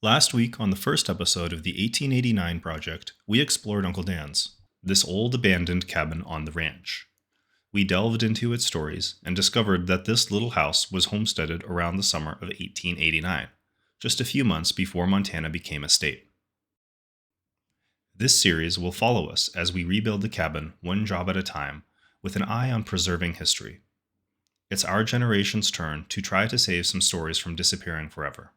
Last week, on the first episode of the 1889 project, we explored Uncle Dan's, this old abandoned cabin on the ranch. We delved into its stories and discovered that this little house was homesteaded around the summer of 1889, just a few months before Montana became a state. This series will follow us as we rebuild the cabin one job at a time, with an eye on preserving history. It's our generation's turn to try to save some stories from disappearing forever.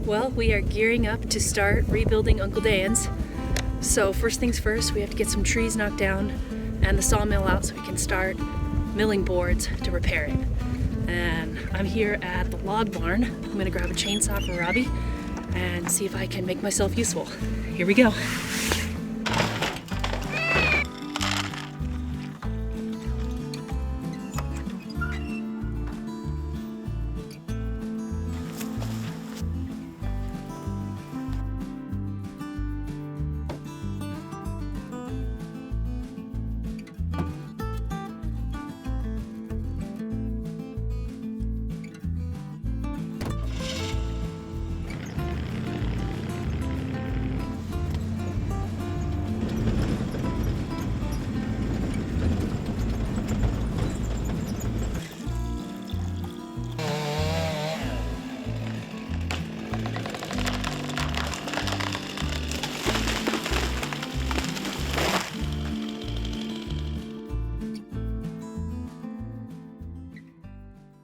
Well, we are gearing up to start rebuilding Uncle Dan's. So first things first, we have to get some trees knocked down and the sawmill out so we can start milling boards to repair it. And I'm here at the log barn. I'm gonna grab a chainsaw for Robbie and see if I can make myself useful. Here we go.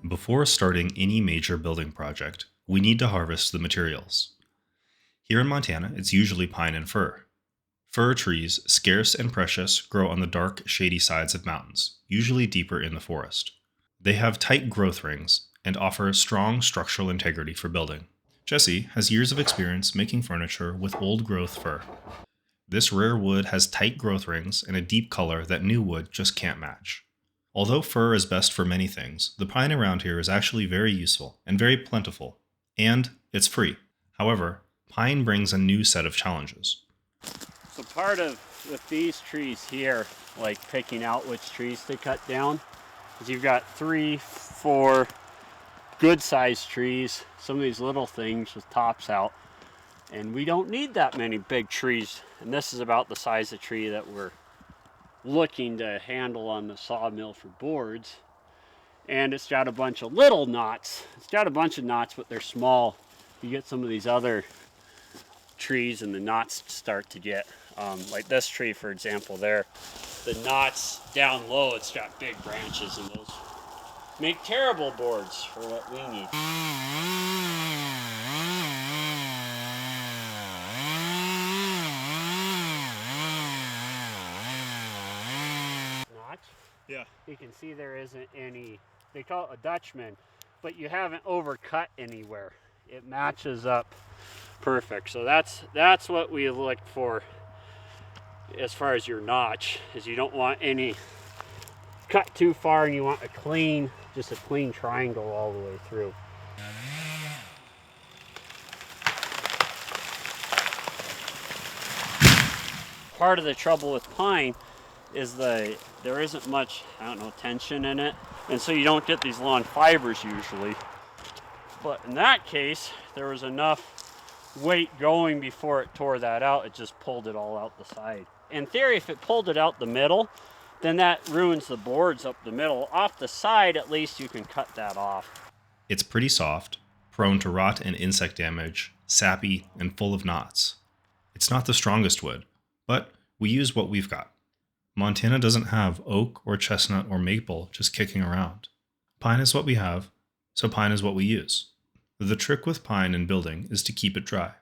Before starting any major building project, we need to harvest the materials. Here in Montana, it's usually pine and fir. Fir trees, scarce and precious, grow on the dark, shady sides of mountains, usually deeper in the forest. They have tight growth rings and offer strong structural integrity for building. Jesse has years of experience making furniture with old-growth fir. This rare wood has tight growth rings and a deep color that new wood just can't match. Although fir is best for many things, the pine around here is actually very useful and very plentiful, and it's free. However, pine brings a new set of challenges. So part of with these trees here, like picking out which trees to cut down, is you've got 3, 4 good-sized trees, some of these little things with tops out, and we don't need that many big trees. And this is about the size of tree that we're looking to handle on the sawmill for boards. And it's got a bunch of little knots. It's got a bunch of knots, but they're small. You get some of these other trees and the knots start to get, like this tree, for example, there. The knots down low, it's got big branches, and those make terrible boards for what we need. Yeah. You can see there isn't any, they call it a Dutchman, but you haven't overcut anywhere. It matches up perfect. So that's what we look for as far as your notch, is you don't want any cut too far, and you want a clean, just a clean triangle all the way through. Part of the trouble with pine is there isn't much, tension in it, and so you don't get these long fibers usually. But in that case, there was enough weight going before it tore that out, it just pulled it all out the side. In theory, if it pulled it out the middle, then that ruins the boards up the middle. Off the side, at least you can cut that off. It's pretty soft, prone to rot and insect damage, sappy, and full of knots. It's not the strongest wood, but we use what we've got. Montana doesn't have oak or chestnut or maple just kicking around. Pine is what we have, so pine is what we use. The trick with pine in building is to keep it dry.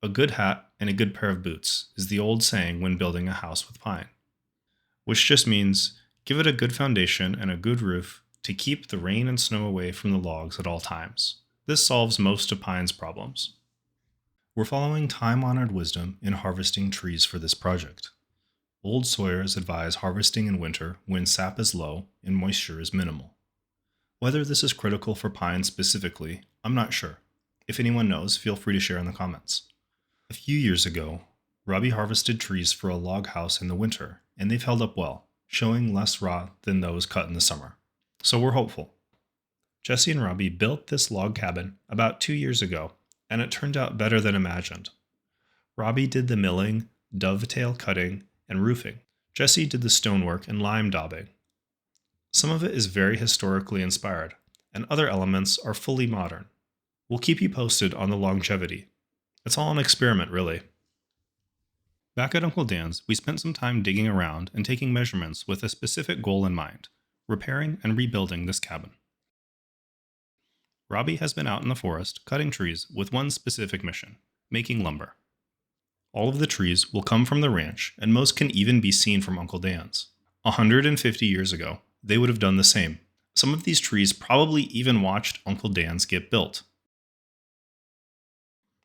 A good hat and a good pair of boots is the old saying when building a house with pine. Which just means give it a good foundation and a good roof to keep the rain and snow away from the logs at all times. This solves most of pine's problems. We're following time-honored wisdom in harvesting trees for this project. Old sawyers advise harvesting in winter when sap is low and moisture is minimal. Whether this is critical for pine specifically, I'm not sure. If anyone knows, feel free to share in the comments. A few years ago, Robbie harvested trees for a log house in the winter, and they've held up well, showing less rot than those cut in the summer. So we're hopeful. Jesse and Robbie built this log cabin about 2 years ago, and it turned out better than imagined. Robbie did the milling, dovetail cutting, and roofing. Jesse did the stonework and lime daubing. Some of it is very historically inspired, and other elements are fully modern. We'll keep you posted on the longevity. It's all an experiment, really. Back at Uncle Dan's, we spent some time digging around and taking measurements with a specific goal in mind: repairing and rebuilding this cabin. Robbie has been out in the forest cutting trees with one specific mission: making lumber. All of the trees will come from the ranch, and most can even be seen from Uncle Dan's. 150 years ago, they would have done the same. Some of these trees probably even watched Uncle Dan's get built.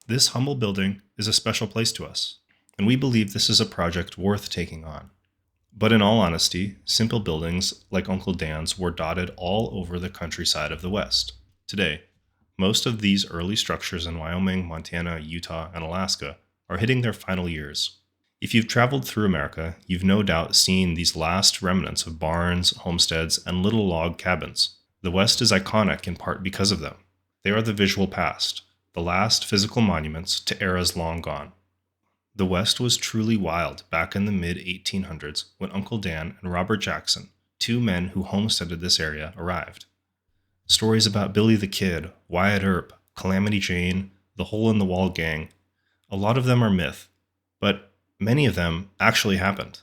This humble building is a special place to us, and we believe this is a project worth taking on. But in all honesty, simple buildings like Uncle Dan's were dotted all over the countryside of the West. Today, most of these early structures in Wyoming, Montana, Utah, and Alaska are hitting their final years. If you've traveled through America, you've no doubt seen these last remnants of barns, homesteads, and little log cabins. The West is iconic in part because of them. They are the visual past, the last physical monuments to eras long gone. The West was truly wild back in the mid-1800s when Uncle Dan and Robert Jackson, two men who homesteaded this area, arrived. Stories about Billy the Kid, Wyatt Earp, Calamity Jane, the Hole in the Wall Gang, a lot of them are myth, but many of them actually happened.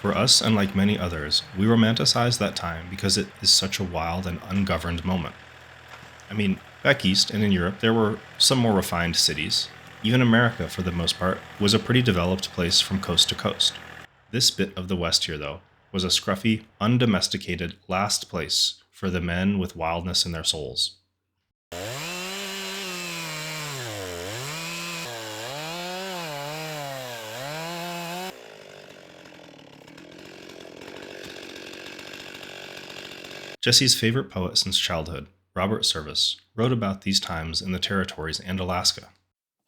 For us, and like many others, we romanticize that time because it is such a wild and ungoverned moment. I mean, back east and in Europe, there were some more refined cities. Even America, for the most part, was a pretty developed place from coast to coast. This bit of the West here, though, was a scruffy, undomesticated last place for the men with wildness in their souls. Jesse's favorite poet since childhood, Robert Service, wrote about these times in the territories and Alaska.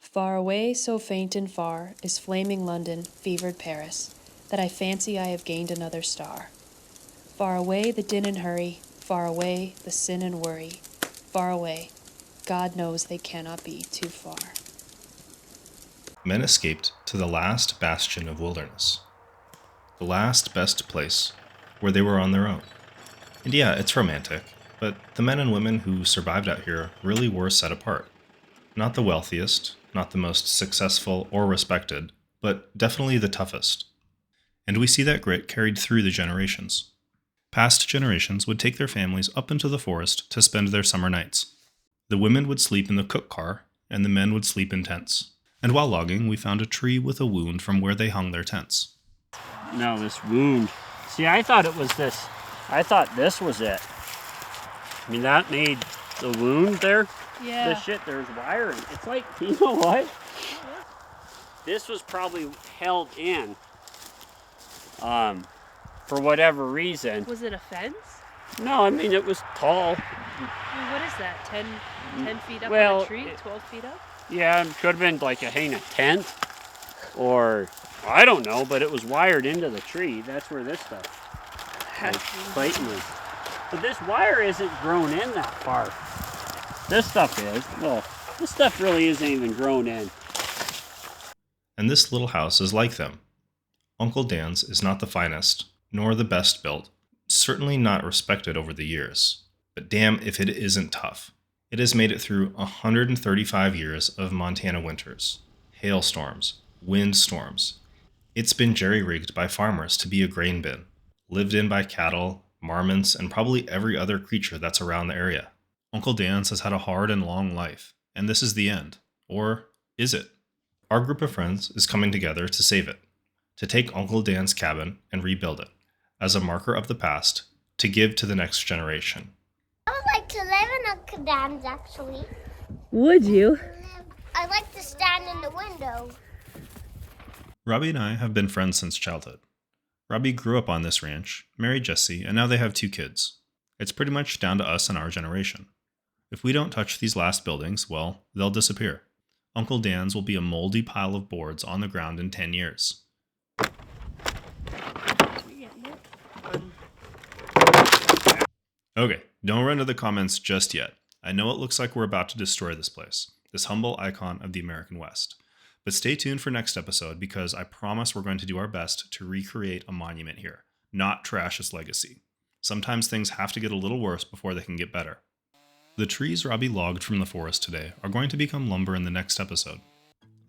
Far away, so faint and far, is flaming London, fevered Paris, that I fancy I have gained another star. Far away the din and hurry, far away the sin and worry, far away, God knows they cannot be too far. Men escaped to the last bastion of wilderness, the last best place where they were on their own. And yeah, it's romantic, but the men and women who survived out here really were set apart. Not the wealthiest, not the most successful or respected, but definitely the toughest. And we see that grit carried through the generations. Past generations would take their families up into the forest to spend their summer nights. The women would sleep in the cook car, and the men would sleep in tents. And while logging, we found a tree with a wound from where they hung their tents. No, this wound. See, I thought it was this. I thought this was it. I mean, that made the wound there. Yeah. This shit, there's wiring. It's like, you know what? This was probably held in for whatever reason. Was it a fence? No, I mean, it was tall. I mean, what is that? 10 feet up Well, on a tree? 12 feet up? Yeah, it could have been like a tent or I don't know, but it was wired into the tree. That's where this stuff, like Clayton was. But this wire isn't grown in that far. This stuff is. Well, this stuff really isn't even grown in. And this little house is like them. Uncle Dan's is not the finest, nor the best built, certainly not respected over the years. But damn if it isn't tough. It has made it through 135 years of Montana winters, hailstorms, windstorms. It's been jerry-rigged by farmers to be a grain bin, lived in by cattle, marmots, and probably every other creature that's around the area. Uncle Dan's has had a hard and long life, and this is the end. Or is it? Our group of friends is coming together to save it, to take Uncle Dan's cabin and rebuild it, as a marker of the past, to give to the next generation. I would like to live in Uncle Dan's, actually. Would you? I like to stand in the window. Robbie and I have been friends since childhood. Robbie grew up on this ranch, married Jesse, and now they have 2 kids. It's pretty much down to us and our generation. If we don't touch these last buildings, well, they'll disappear. Uncle Dan's will be a moldy pile of boards on the ground in 10 years. Okay, don't run to the comments just yet. I know it looks like we're about to destroy this place, this humble icon of the American West. But stay tuned for next episode because I promise we're going to do our best to recreate a monument here, not trash its legacy. Sometimes things have to get a little worse before they can get better. The trees Robbie logged from the forest today are going to become lumber in the next episode.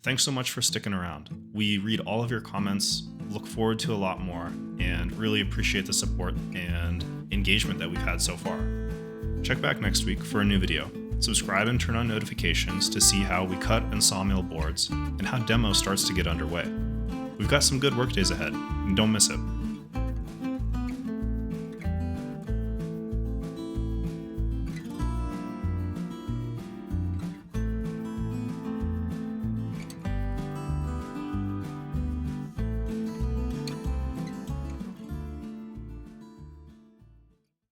Thanks so much for sticking around. We read all of your comments, look forward to a lot more, and really appreciate the support and engagement that we've had so far. Check back next week for a new video. Subscribe and turn on notifications to see how we cut and sawmill boards and how demo starts to get underway. We've got some good work days ahead, and don't miss it.